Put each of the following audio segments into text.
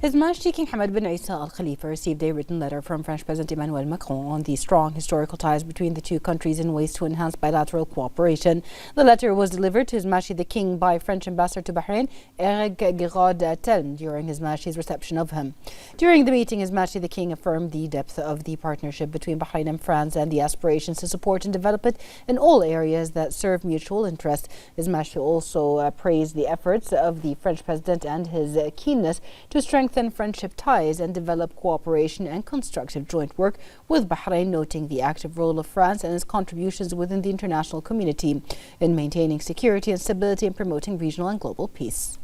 His Majesty King Hamad bin Isa Al Khalifa received a written letter from French President Emmanuel Macron on the strong historical ties between the two countries in ways to enhance bilateral cooperation. The letter was delivered to His Majesty the King by French Ambassador to Bahrain, Eric Girard-Telm, during His Majesty's reception of him. During the meeting, His Majesty the King affirmed the depth of the partnership between Bahrain and France and the aspirations to support and develop it in all areas that serve mutual interest. His Majesty also praised the efforts of the French President and his keenness to strengthen friendship ties and develop cooperation and constructive joint work with Bahrain, noting the active role of France and its contributions within the international community in maintaining security and stability and promoting regional and global peace.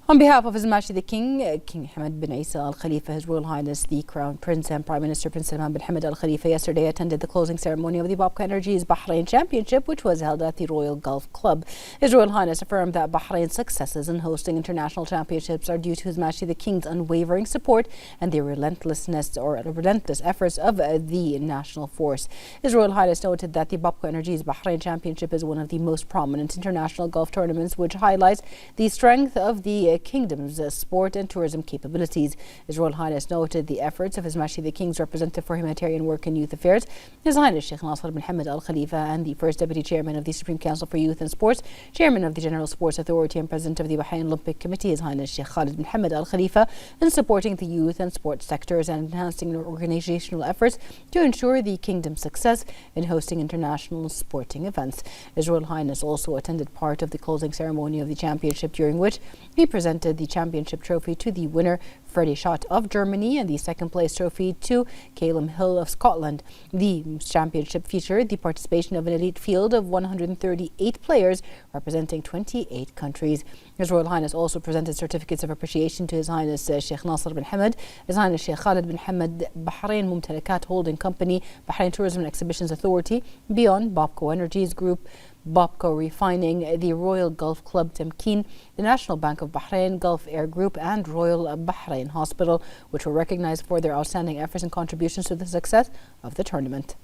On behalf of His Majesty the King, King Hamad bin Isa Al Khalifa, His Royal Highness the Crown Prince and Prime Minister Prince Salman bin Hamad Al Khalifa yesterday attended the closing ceremony of the Babka Energy's Bahrain Championship, which was held at the Royal Gulf Club. His Royal Highness affirmed that Bahrain's successes in hosting international championships are due to His Majesty the King's unwavering support and the relentless efforts of the national force. His Royal Highness noted that the Babka Energy's Bahrain Championship is one of the most prominent international golf tournaments, which highlights the strength of the kingdom's sport and tourism capabilities. His Royal Highness noted the efforts of His Majesty the King's representative for humanitarian work and youth affairs, His Highness Sheikh Nasser bin Hamad Al Khalifa, and the First Deputy Chairman of the Supreme Council for Youth and Sports, Chairman of the General Sports Authority and President of the Bahrain Olympic Committee, His Highness Sheikh Khalid bin Hamad Al Khalifa, in supporting the youth and sports sectors and enhancing organizational efforts to ensure the kingdom's success in hosting international sporting events. His Royal Highness also attended part of the closing ceremony of the championship, during which he presented the championship trophy to the winner, Freddie Schott of Germany, and the second place trophy to Calum Hill of Scotland. The championship featured the participation of an elite field of 138 players representing 28 countries. His Royal Highness also presented certificates of appreciation to His Highness Sheikh Nasser bin Hamad, His Highness Sheikh Khalid bin Hamad, Bahrain Mumtalakat Holding Company, Bahrain Tourism and Exhibitions Authority, Beyond Babco Energies Group, Babco Refining, the Royal Gulf Club Tamkeen, the National Bank of Bahrain, Gulf Air Group, and Royal Bahrain Hospital, which were recognized for their outstanding efforts and contributions to the success of the tournament.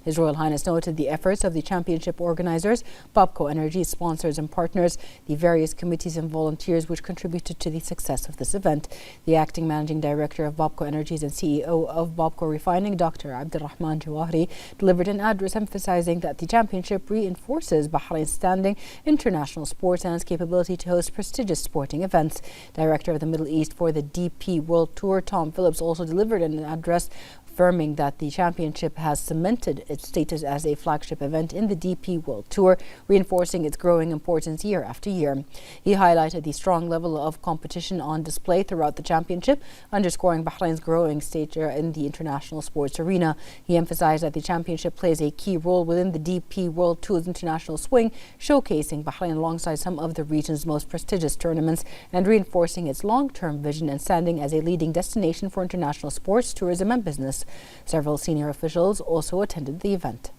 His Royal Highness noted the efforts of the championship organizers, Babco Energy sponsors and partners, the various committees and volunteers which contributed to the success of this event. The acting managing director of Babco Energies and CEO of Babco Refining, Dr. Abdulrahman Jawahri, delivered an address emphasizing that the championship reinforces Bahrain's standing in international sports and its capability to host prestigious sporting events. Director of the Middle East for the DP World Tour, Tom Phillips, also delivered an address affirming that the championship has cemented its status as a flagship event in the DP World Tour, reinforcing its growing importance year after year. He highlighted the strong level of competition on display throughout the championship, underscoring Bahrain's growing stature in the international sports arena. He emphasized that the championship plays a key role within the DP World Tour's international swing, showcasing Bahrain alongside some of the region's most prestigious tournaments and reinforcing its long-term vision and standing as a leading destination for international sports, tourism and business. Several senior officials also attended the event.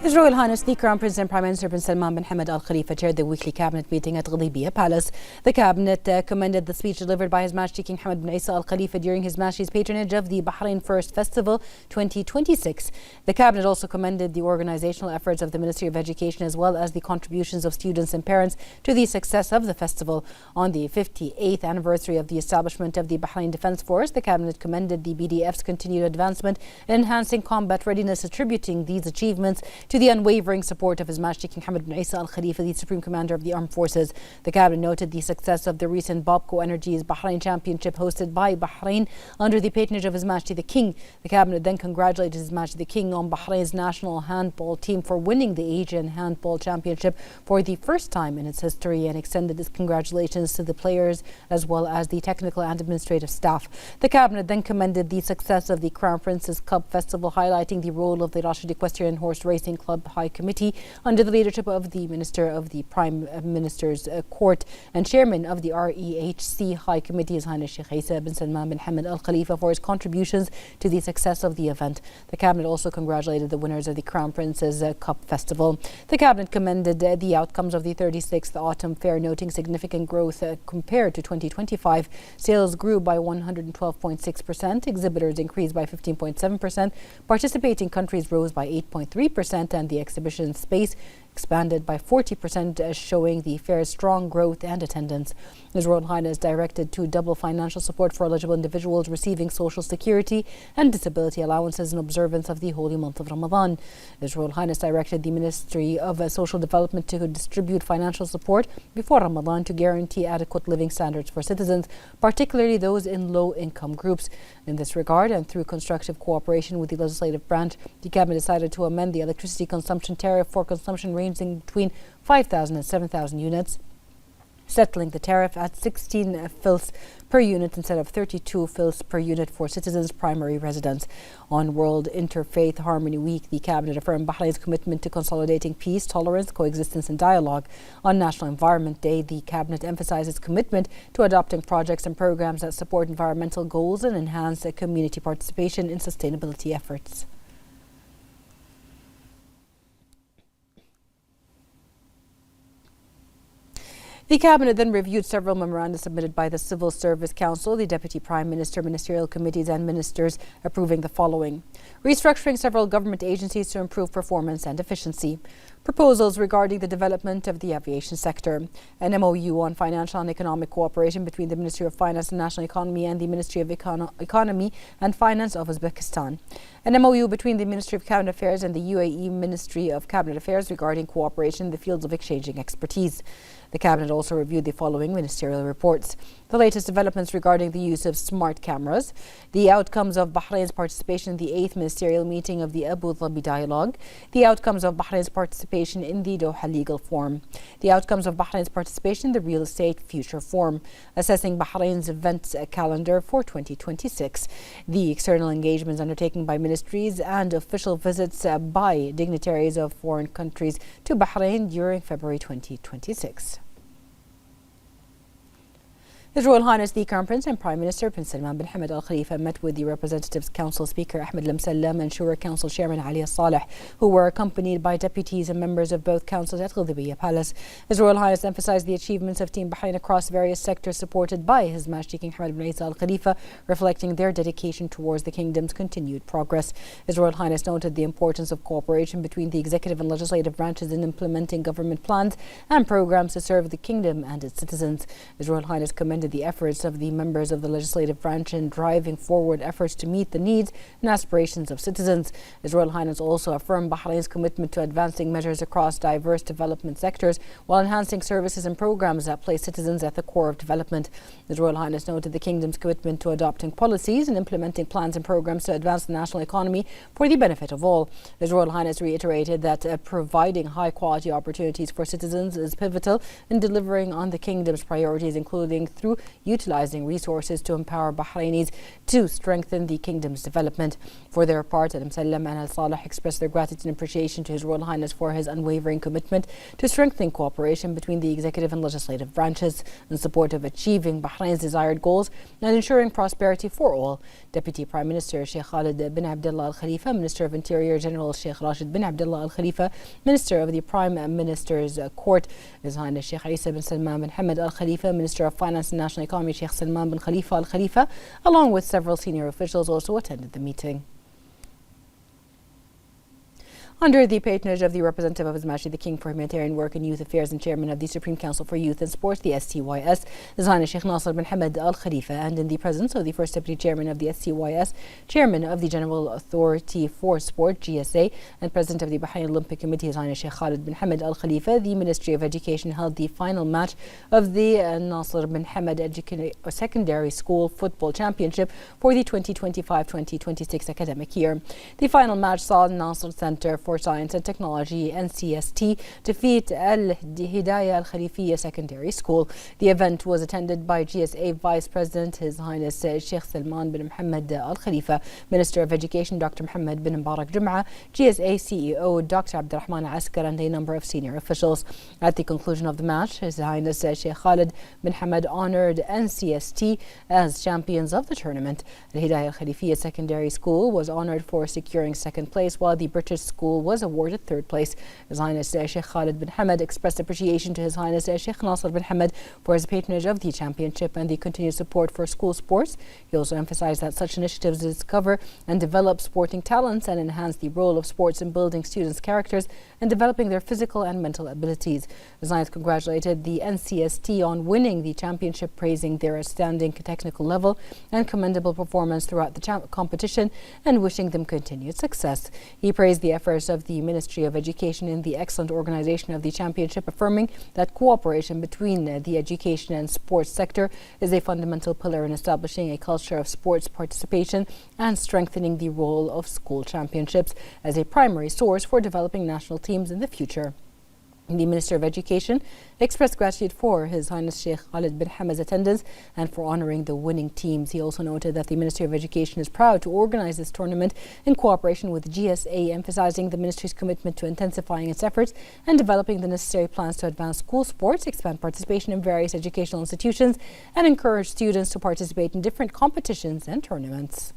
His Royal Highness the Crown Prince and Prime Minister Prince Salman bin Hamad Al Khalifa chaired the weekly cabinet meeting at Ghadibiyah Palace. The cabinet commended the speech delivered by His Majesty King Hamad bin Isa Al Khalifa during His Majesty's patronage of the Bahrain First Festival 2026. The cabinet also commended the organizational efforts of the Ministry of Education as well as the contributions of students and parents to the success of the festival. On the 58th anniversary of the establishment of the Bahrain Defence Force, the cabinet commended the BDF's continued advancement in enhancing combat readiness, attributing these achievements to the unwavering support of His Majesty King Hamad bin Isa Al Khalifa, the Supreme Commander of the Armed Forces. The cabinet noted the success of the recent Bobco Energy's Bahrain Championship hosted by Bahrain under the patronage of His Majesty the King. The cabinet then congratulated His Majesty the King on Bahrain's national handball team for winning the Asian Handball Championship for the first time in its history and extended its congratulations to the players as well as the technical and administrative staff. The cabinet then commended the success of the Crown Prince's Cup Festival, highlighting the role of the Rashid Equestrian Horse Racing Club High Committee under the leadership of the Minister of the Prime Minister's Court and Chairman of the REHC High Committee, His Highness Sheikh Isa bin Salman bin Hamad Al Khalifa, for his contributions to the success of the event. The cabinet also congratulated the winners of the Crown Prince's Cup Festival. The cabinet commended the outcomes of the 36th Autumn Fair, noting significant growth compared to 2025. Sales grew by 112.6%, exhibitors increased by 15.7%, participating countries rose by 8.3%, and the exhibition space expanded by 40%, showing the fair's strong growth and attendance. His Royal Highness directed to double financial support for eligible individuals receiving Social Security and disability allowances in observance of the holy month of Ramadan. His Royal Highness directed the Ministry of Social Development to distribute financial support before Ramadan to guarantee adequate living standards for citizens, particularly those in low-income groups. In this regard, and through constructive cooperation with the legislative branch, the Cabinet decided to amend the electricity consumption tariff for consumption ranging between 5,000 and 7,000 units, settling the tariff at 16 fils per unit instead of 32 fils per unit for citizens' primary residence. On World Interfaith Harmony Week, the Cabinet affirmed Bahrain's commitment to consolidating peace, tolerance, coexistence and dialogue. On National Environment Day, the Cabinet emphasized its commitment to adopting projects and programs that support environmental goals and enhance community participation in sustainability efforts. The Cabinet then reviewed several memoranda submitted by the Civil Service Council, the Deputy Prime Minister, ministerial committees and ministers, approving the following: restructuring several government agencies to improve performance and efficiency, proposals regarding the development of the aviation sector, an MOU on financial and economic cooperation between the Ministry of Finance and National Economy and the Ministry of Economy and Finance of Uzbekistan, an MOU between the Ministry of Cabinet Affairs and the UAE Ministry of Cabinet Affairs regarding cooperation in the fields of exchanging expertise. The Cabinet also reviewed the following ministerial reports: the latest developments regarding the use of smart cameras, the outcomes of Bahrain's participation in the 8th ministerial meeting of the Abu Dhabi Dialogue, the outcomes of Bahrain's participation in the Doha Legal Forum, the outcomes of Bahrain's participation in the Real Estate Future Forum, assessing Bahrain's events calendar for 2026, the external engagements undertaken by ministries and official visits by dignitaries of foreign countries to Bahrain during February 2026. His Royal Highness the Crown Prince and Prime Minister Prince Salman bin Hamad Al Khalifa met with the Representatives Council Speaker Ahmed Lamsallam and Shura Council Chairman Ali Saleh, who were accompanied by deputies and members of both councils at Ghadibiyah Palace. His Royal Highness emphasized the achievements of Team Bahrain across various sectors supported by His Majesty King Hamad bin Isa Al Khalifa, reflecting their dedication towards the kingdom's continued progress. His Royal Highness noted the importance of cooperation between the executive and legislative branches in implementing government plans and programs to serve the kingdom and its citizens. His Royal Highness commended the efforts of the members of the legislative branch in driving forward efforts to meet the needs and aspirations of citizens. His Royal Highness also affirmed Bahrain's commitment to advancing measures across diverse development sectors while enhancing services and programs that place citizens at the core of development. His Royal Highness noted the kingdom's commitment to adopting policies and implementing plans and programs to advance the national economy for the benefit of all. His Royal Highness reiterated that providing high-quality opportunities for citizens is pivotal in delivering on the kingdom's priorities, including through through utilizing resources to empower Bahrainis to strengthen the kingdom's development. For their part, Al Musallam and Al Saleh expressed their gratitude and appreciation to His Royal Highness for his unwavering commitment to strengthening cooperation between the executive and legislative branches in support of achieving Bahrain's desired goals and ensuring prosperity for all. Deputy Prime Minister Sheikh Khalid bin Abdullah Al Khalifa, Minister of Interior General Sheikh Rashid bin Abdullah Al Khalifa, Minister of the Prime Minister's Court His Highness Sheikh Isa bin Salman bin Hamad Al Khalifa, Minister of Finance and National Economy Sheikh Salman bin Khalifa Al Khalifa, along with several senior officials, also attended the meeting. Under the patronage of the representative of His Majesty the King for Humanitarian Work and Youth Affairs and Chairman of the Supreme Council for Youth and Sport, the STYS, His Highness Sheikh Nasser bin Hamad Al Khalifa, and in the presence of the First Deputy Chairman of the STYS, Chairman of the General Authority for Sport, GSA, and President of the Bahrain Olympic Committee, His Highness Sheikh Khalid bin Hamad Al Khalifa, the Ministry of Education held the final match of the Nasser bin Hamad Secondary School Football Championship for the 2025-2026 academic year. The final match saw Nasser Center for Science and Technology NCST defeat Al Hidayah Al Khalifiyya Secondary School. The event was attended by GSA Vice President His Highness Sheikh Salman bin Muhammad Al Khalifa, Minister of Education Dr. Muhammad bin Mubarak Jum'a, GSA CEO Dr. Abdurrahman Askar, and a number of senior officials. At the conclusion of the match, His Highness Sheikh Khalid bin Hamad honored NCST as champions of the tournament. Al Hidayah Al Khalifiyya Secondary School was honored for securing second place, while the British school was awarded third place. His Highness Sheikh Khalid bin Hamad expressed appreciation to His Highness Sheikh Nasser bin Hamad for his patronage of the championship and the continued support for school sports. He also emphasized that such initiatives discover and develop sporting talents and enhance the role of sports in building students' characters and developing their physical and mental abilities. His Highness congratulated the NCST on winning the championship, praising their outstanding technical level and commendable performance throughout the competition and wishing them continued success. He praised the efforts of the Ministry of Education in the excellent organization of the championship, affirming that cooperation between the education and sports sector is a fundamental pillar in establishing a culture of sports participation and strengthening the role of school championships as a primary source for developing national teams in the future. The Minister of Education expressed gratitude for His Highness Sheikh Khalid bin Hamad's attendance and for honouring the winning teams. He also noted that the Ministry of Education is proud to organise this tournament in cooperation with GSA, emphasising the Ministry's commitment to intensifying its efforts and developing the necessary plans to advance school sports, expand participation in various educational institutions, and encourage students to participate in different competitions and tournaments.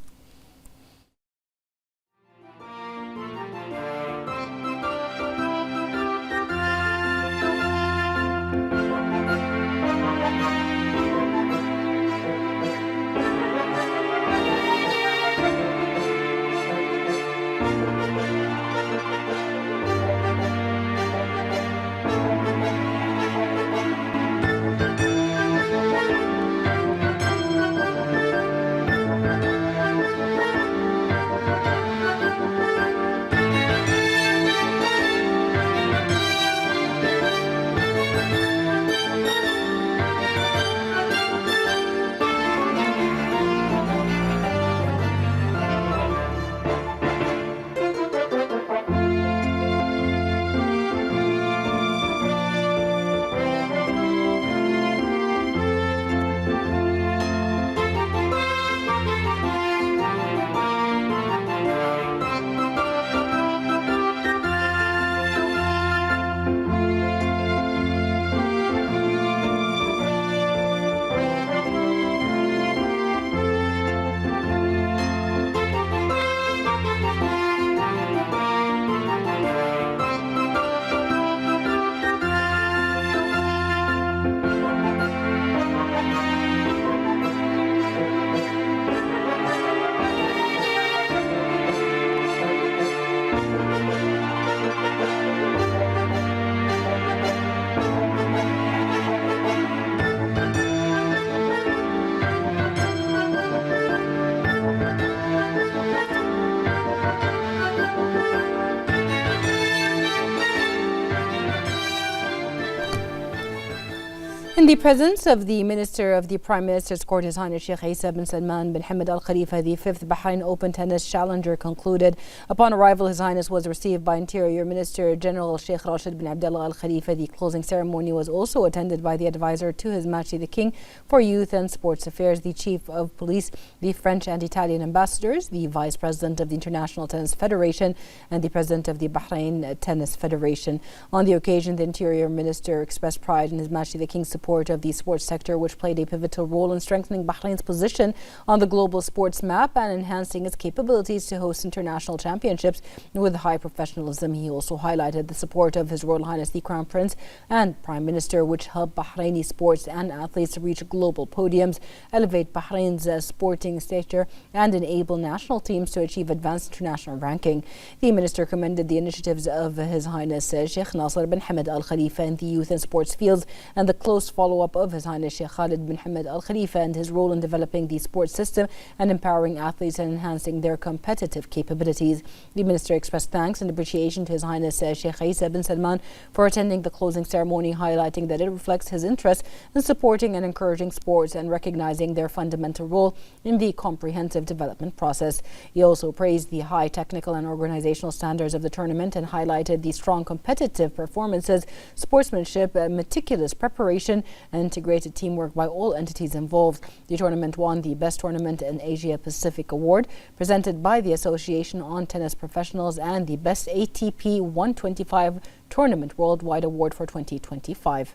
In the presence of the Minister of the Prime Minister's Court, His Highness Sheikh Isa bin Salman bin Hamad Al Khalifa, the 5th Bahrain Open Tennis Challenger concluded. Upon arrival, His Highness was received by Interior Minister General Sheikh Rashid bin Abdullah Al Khalifa. The closing ceremony was also attended by the advisor to His Majesty the King for Youth and Sports Affairs, the Chief of Police, the French and Italian ambassadors, the Vice President of the International Tennis Federation, and the President of the Bahrain Tennis Federation. On the occasion, the Interior Minister expressed pride in His Majesty the King's support of the sports sector, which played a pivotal role in strengthening Bahrain's position on the global sports map and enhancing its capabilities to host international championships with high professionalism. He also highlighted the support of His Royal Highness the Crown Prince and Prime Minister, which helped Bahraini sports and athletes reach global podiums, elevate Bahrain's sporting stature, and enable national teams to achieve advanced international ranking. The Minister commended the initiatives of His Highness Sheikh Nasser bin Hamad Al Khalifa in the youth and sports fields and the close follow-up of His Highness Sheikh Khalid bin Hamad Al Khalifa and his role in developing the sports system and empowering athletes and enhancing their competitive capabilities. The Minister expressed thanks and appreciation to His Highness Sheikh Isa bin Salman for attending the closing ceremony, highlighting that it reflects his interest in supporting and encouraging sports and recognizing their fundamental role in the comprehensive development process. He also praised the high technical and organizational standards of the tournament and highlighted the strong competitive performances, sportsmanship, meticulous preparation, and integrated teamwork by all entities involved. The tournament won the Best Tournament in Asia Pacific Award, presented by the Association on Tennis Professionals, and the Best ATP 125 Tournament Worldwide Award for 2025.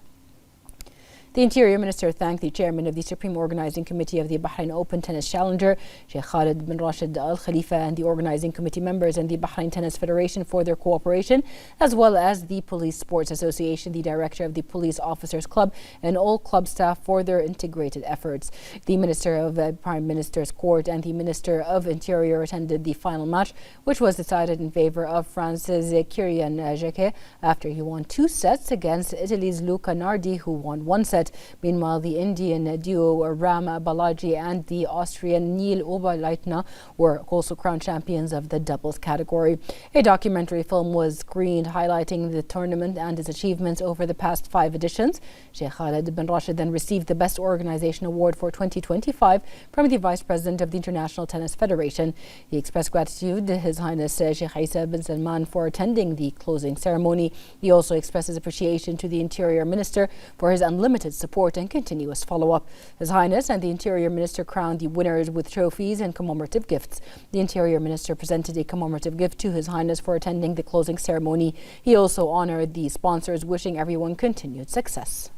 The Interior Minister thanked the Chairman of the Supreme Organizing Committee of the Bahrain Open Tennis Challenger, Sheikh Khalid bin Rashid Al Khalifa, and the Organizing Committee members and the Bahrain Tennis Federation for their cooperation, as well as the Police Sports Association, the Director of the Police Officers Club, and all club staff for their integrated efforts. The Minister of the Prime Minister's Court and the Minister of Interior attended the final match, which was decided in favor of France's Kylian Jacquet after he won 2 sets against Italy's Luca Nardi, who won 1 set. Meanwhile, the Indian duo Ram Balaji and the Austrian Neil Oberleitner were also crowned champions of the doubles category. A documentary film was screened highlighting the tournament and its achievements over the past 5 editions. Sheikh Khalid bin Rashid then received the Best Organization Award for 2025 from the Vice President of the International Tennis Federation. He expressed gratitude to His Highness Sheikh Isa bin Salman for attending the closing ceremony. He also expressed his appreciation to the Interior Minister for his unlimited support and continuous follow-up. His Highness and the Interior Minister crowned the winners with trophies and commemorative gifts. The Interior Minister presented a commemorative gift to His Highness for attending the closing ceremony. He also honored the sponsors, wishing everyone continued success.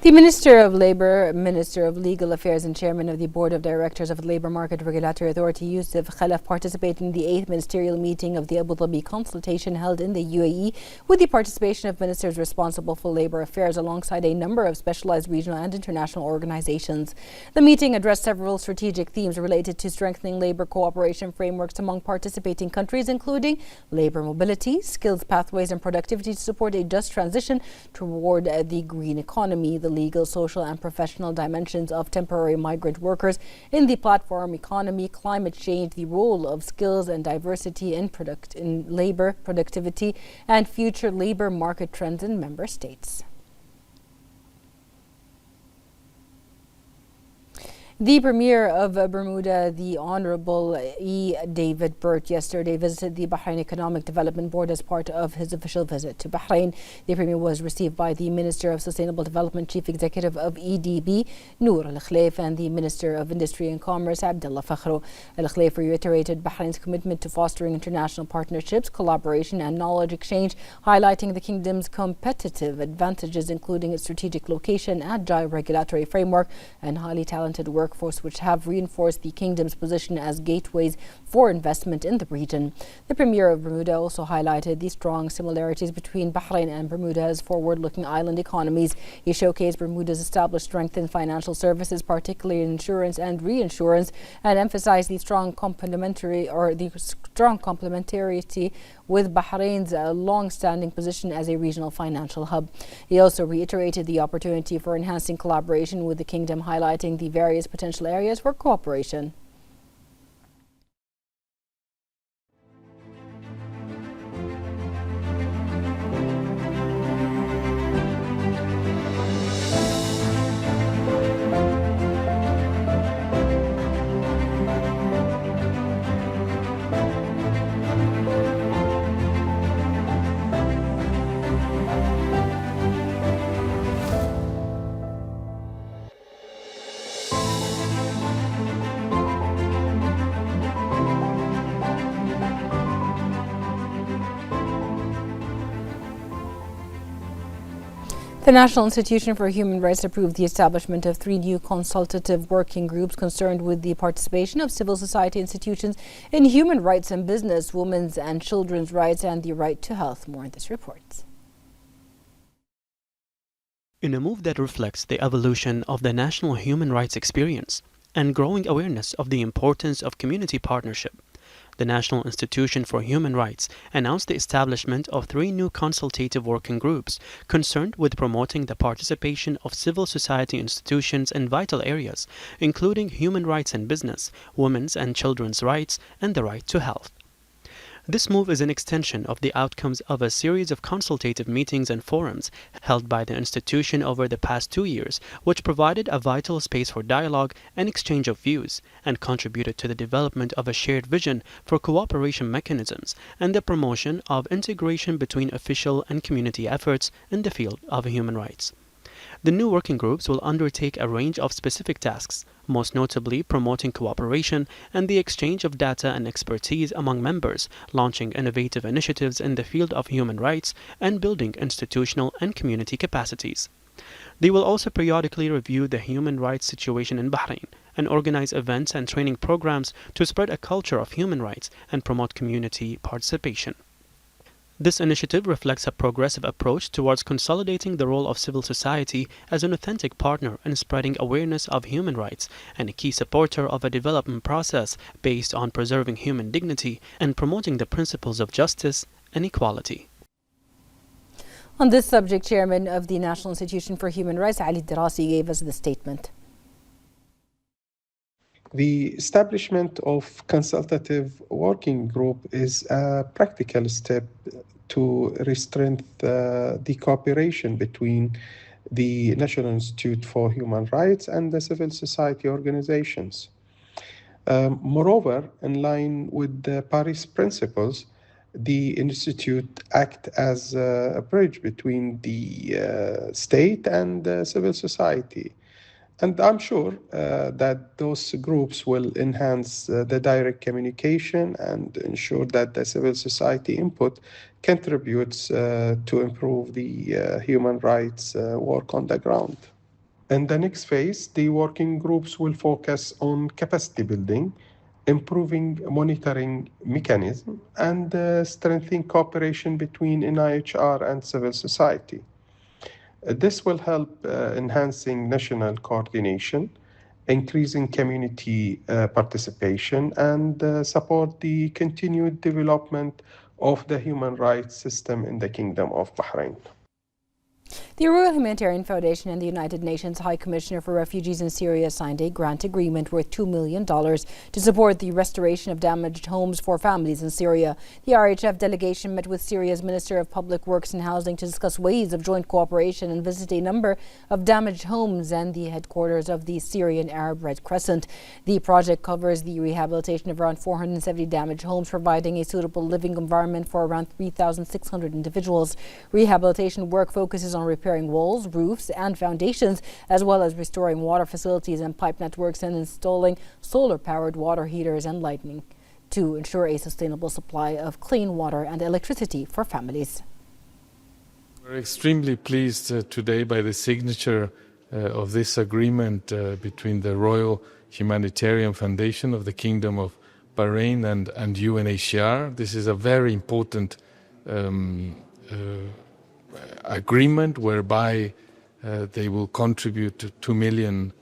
The Minister of Labour, Minister of Legal Affairs and Chairman of the Board of Directors of the Labour Market Regulatory Authority, Yusuf Khalaf, participated in the 8th ministerial meeting of the Abu Dhabi consultation held in the UAE with the participation of ministers responsible for labour affairs alongside a number of specialised regional and international organisations. The meeting addressed several strategic themes related to strengthening labour cooperation frameworks among participating countries, including labour mobility, skills pathways and productivity to support a just transition toward the green economy, the legal, social and professional dimensions of temporary migrant workers in the platform economy, climate change, the role of skills and diversity in labour productivity, and future labour market trends in member states. The Premier of Bermuda, the Honourable E. David Burt, yesterday visited the Bahrain Economic Development Board as part of his official visit to Bahrain. The Premier was received by the Minister of Sustainable Development, Chief Executive of EDB, Noor Al-Khlef, and the Minister of Industry and Commerce, Abdullah Fakhro. Al-Khlef reiterated Bahrain's commitment to fostering international partnerships, collaboration and knowledge exchange, highlighting the kingdom's competitive advantages, including its strategic location, agile regulatory framework, and highly talented workforce, which have reinforced the kingdom's position as gateways for investment in the region. The Premier of Bermuda also highlighted the strong similarities between Bahrain and Bermuda as forward-looking island economies. He showcased Bermuda's established strength in financial services, particularly in insurance and reinsurance, and emphasized the strong complementarity with Bahrain's long-standing position as a regional financial hub. He also reiterated the opportunity for enhancing collaboration with the kingdom, highlighting the various potential areas for cooperation. The National Institution for Human Rights approved the establishment of 3 new consultative working groups concerned with the participation of civil society institutions in human rights and business, women's and children's rights, and the right to health. More in this report. In a move that reflects the evolution of the national human rights experience and growing awareness of the importance of community partnership, the National Institution for Human Rights announced the establishment of 3 new consultative working groups concerned with promoting the participation of civil society institutions in vital areas, including human rights and business, women's and children's rights, and the right to health. This move is an extension of the outcomes of a series of consultative meetings and forums held by the institution over the past 2 years, which provided a vital space for dialogue and exchange of views, and contributed to the development of a shared vision for cooperation mechanisms and the promotion of integration between official and community efforts in the field of human rights. The new working groups will undertake a range of specific tasks, most notably promoting cooperation and the exchange of data and expertise among members, launching innovative initiatives in the field of human rights, and building institutional and community capacities. They will also periodically review the human rights situation in Bahrain and organize events and training programs to spread a culture of human rights and promote community participation. This initiative reflects a progressive approach towards consolidating the role of civil society as an authentic partner in spreading awareness of human rights and a key supporter of a development process based on preserving human dignity and promoting the principles of justice and equality. On this subject, Chairman of the National Institution for Human Rights, Ali Darasi, gave us the statement. The establishment of consultative working group is a practical step to strengthen the cooperation between the National Institute for Human Rights and the civil society organizations. Moreover, in line with the Paris principles, the Institute acts as a bridge between the state and civil society. And I'm sure that those groups will enhance the direct communication and ensure that the civil society input contributes to improve the human rights work on the ground. In the next phase, the working groups will focus on capacity building, improving monitoring mechanism, and strengthening cooperation between NIHR and civil society. This will help enhancing national coordination, increasing community participation, and support the continued development of the human rights system in the Kingdom of Bahrain. The Royal Humanitarian Foundation and the United Nations High Commissioner for Refugees in Syria signed a grant agreement worth $2 million to support the restoration of damaged homes for families in Syria. The RHF delegation met with Syria's Minister of Public Works and Housing to discuss ways of joint cooperation and visit a number of damaged homes and the headquarters of the Syrian Arab Red Crescent. The project covers the rehabilitation of around 470 damaged homes, providing a suitable living environment for around 3,600 individuals. Rehabilitation work focuses on repairing walls, roofs and foundations, as well as restoring water facilities and pipe networks and installing solar-powered water heaters and lighting to ensure a sustainable supply of clean water and electricity for families. We're extremely pleased today by the signature of this agreement between the Royal Humanitarian Foundation of the Kingdom of Bahrain and UNHCR. This is a very important agreement whereby they will contribute $2 million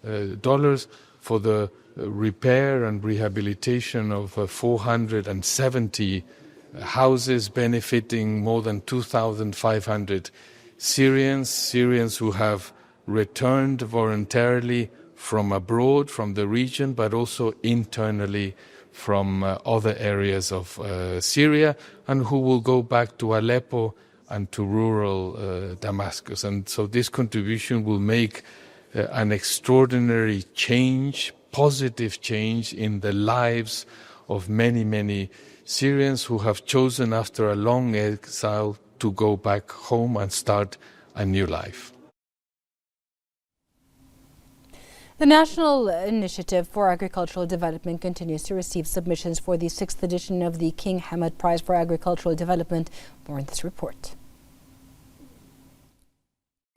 for the repair and rehabilitation of 470 houses, benefiting more than 2,500 Syrians who have returned voluntarily from abroad, from the region, but also internally from other areas of Syria, and who will go back to Aleppo and to rural Damascus. And so this contribution will make an extraordinary change, positive change in the lives of many, many Syrians who have chosen after a long exile to go back home and start a new life. The National Initiative for Agricultural Development continues to receive submissions for the 6th edition of the King Hamad Prize for Agricultural Development. More in this report.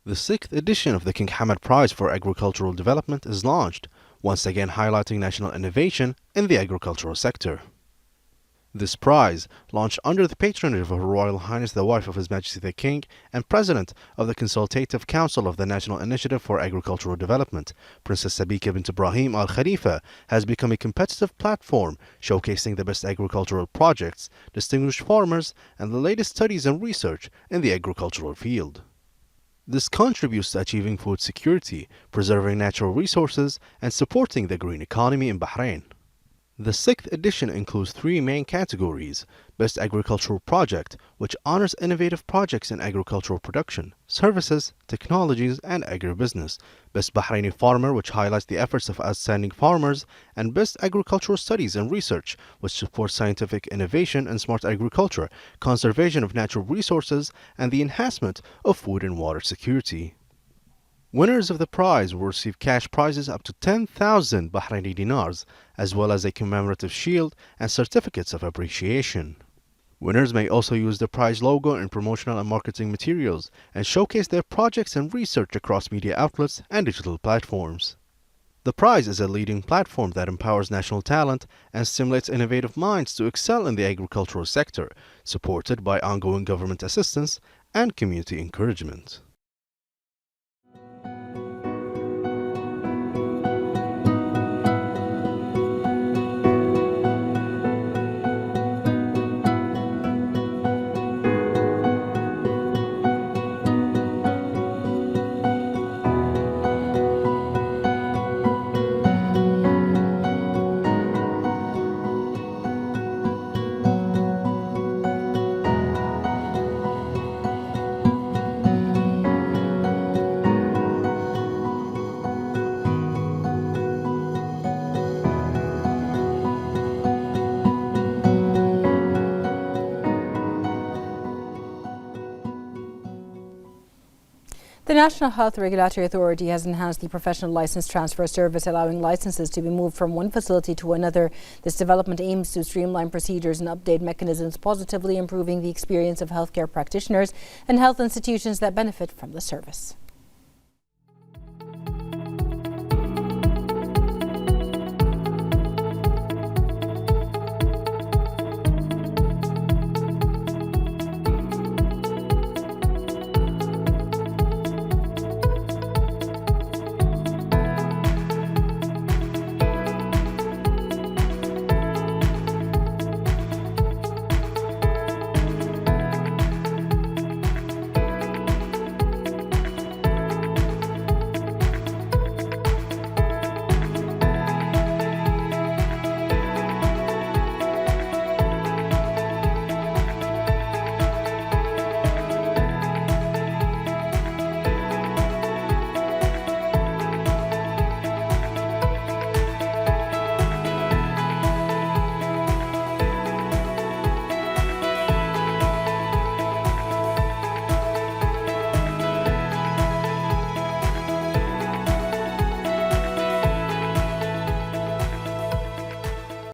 The 6th edition of the King Hamad Prize for Agricultural Development is launched, once again highlighting national innovation in the agricultural sector. This prize, launched under the patronage of Her Royal Highness the wife of His Majesty the King and President of the Consultative Council of the National Initiative for Agricultural Development, Princess Sabika bint Ibrahim Al Khalifa, has become a competitive platform showcasing the best agricultural projects, distinguished farmers, and the latest studies and research in the agricultural field. This contributes to achieving food security, preserving natural resources, and supporting the green economy in Bahrain. The 6th edition includes 3 main categories: Best Agricultural Project, which honors innovative projects in agricultural production, services, technologies, and agribusiness; Best Bahraini Farmer, which highlights the efforts of outstanding farmers; and Best Agricultural Studies and Research, which supports scientific innovation and smart agriculture, conservation of natural resources, and the enhancement of food and water security. Winners of the prize will receive cash prizes up to 10,000 Bahraini dinars, as well as a commemorative shield and certificates of appreciation. Winners may also use the prize logo in promotional and marketing materials and showcase their projects and research across media outlets and digital platforms. The prize is a leading platform that empowers national talent and stimulates innovative minds to excel in the agricultural sector, supported by ongoing government assistance and community encouragement. The National Health Regulatory Authority has enhanced the professional license transfer service, allowing licenses to be moved from one facility to another. This development aims to streamline procedures and update mechanisms, positively improving the experience of healthcare practitioners and health institutions that benefit from the service.